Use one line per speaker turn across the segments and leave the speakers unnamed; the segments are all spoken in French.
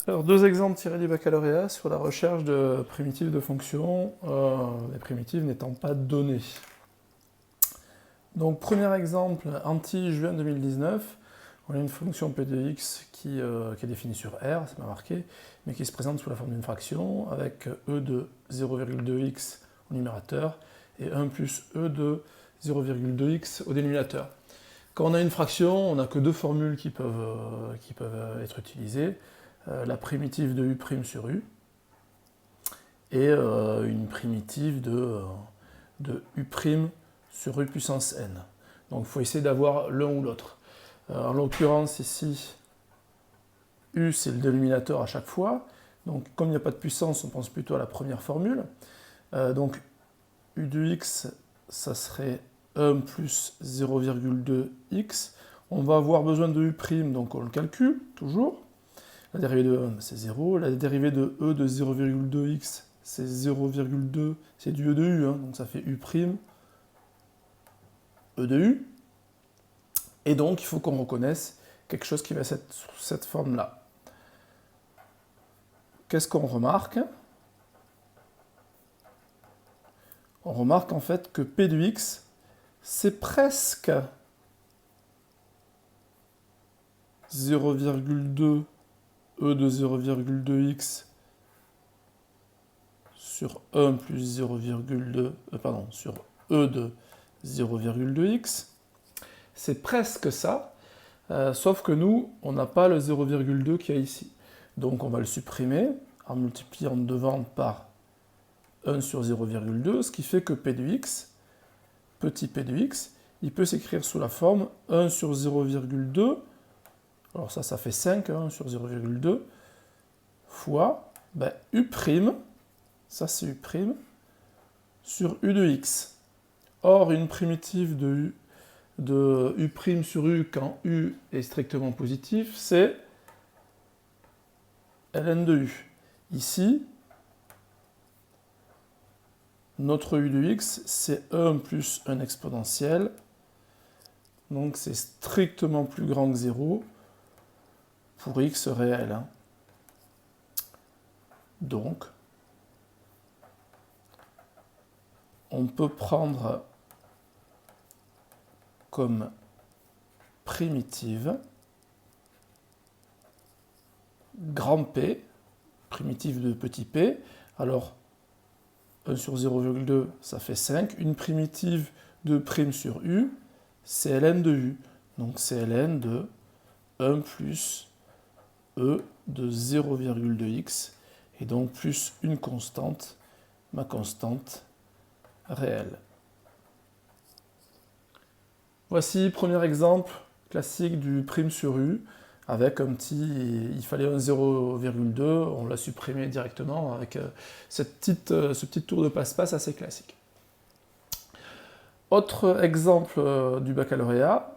Alors, deux exemples tirés du baccalauréat sur la recherche de primitives de fonctions, les primitives n'étant pas données. Donc, premier exemple, anti-juin 2019, on a une fonction p de x qui est définie sur R, c'est pas marqué, mais qui se présente sous la forme d'une fraction, avec e de 0,2x au numérateur et 1 plus e de 0,2x au dénominateur. Quand on a une fraction, on n'a que deux formules qui peuvent être utilisées. La primitive de u' sur u et une primitive de u' sur u puissance n. Donc il faut essayer d'avoir l'un ou l'autre. En l'occurrence ici, u c'est le dénominateur à chaque fois. Donc comme il n'y a pas de puissance, on pense plutôt à la première formule. Donc u de x, ça serait 1 plus 0,2x. On va avoir besoin de u', donc on le calcule toujours. La dérivée de 1, c'est 0. La dérivée de e de 0,2x, c'est 0,2, c'est du e de u, hein, donc ça fait u', e de u. Et donc, il faut qu'on reconnaisse quelque chose qui va être sous cette forme-là. Qu'est-ce qu'on remarque? On remarque en fait que p de x, c'est presque 0,2 e de 0,2x sur 1 plus 0,2, sur e de 0,2x. C'est presque ça, sauf que nous, on n'a pas le 0,2 qu'il y a ici. Donc on va le supprimer en multipliant devant par 1 sur 0,2, ce qui fait que p de x, petit p de x, il peut s'écrire sous la forme 1 sur 0,2, alors ça fait 5, 1 sur 0,2, fois u', ça c'est u', sur u de x. Or, une primitive de u' sur u quand u est strictement positif, c'est ln de u. Ici, notre u de x, c'est 1 plus un exponentiel, donc c'est strictement plus grand que 0 pour x réel. Hein. Donc, on peut prendre comme primitive grand P, primitive de petit p. Alors, 1 sur 0,2, ça fait 5. Une primitive de prime sur u, c'est ln de u. Donc, c'est ln de 1 plus e de 0,2x, et donc plus une constante, ma constante réelle. Voici premier exemple classique du prime sur u, avec un petit, il fallait un 0,2, on l'a supprimé directement avec ce petit tour de passe-passe assez classique. Autre exemple du baccalauréat,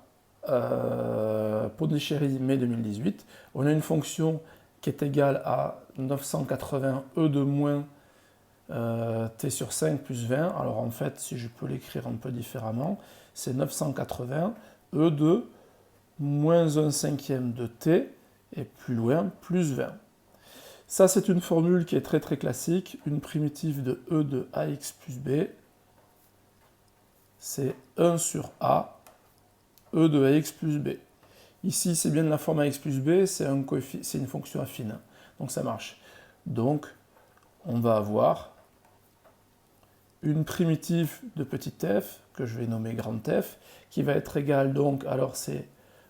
Pondichéry, mai 2018, on a une fonction qui est égale à 980 e de moins t sur 5 plus 20. Alors en fait, si je peux l'écrire un peu différemment, c'est 980 e de moins 1 cinquième de t, et plus loin, plus 20. Ça, c'est une formule qui est très très classique, une primitive de e de ax plus b, c'est 1 sur a, e de ax plus b. Ici, c'est bien de la forme ax plus b, c'est une fonction affine, donc ça marche. Donc, on va avoir une primitive de petit f, que je vais nommer grand F, qui va être égale, donc, alors c'est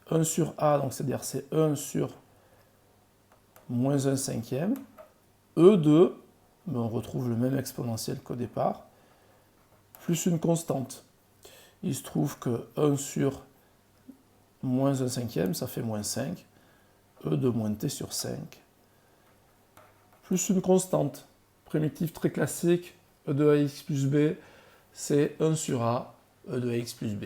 1 sur a, donc c'est-à-dire c'est 1 sur moins 1 cinquième, e de, mais on retrouve le même exponentiel qu'au départ, plus une constante. Il se trouve que 1 sur moins 1 cinquième, ça fait moins 5, e de moins t sur 5, plus une constante, primitive très classique, e de ax plus b, c'est 1 sur a, e de ax plus b.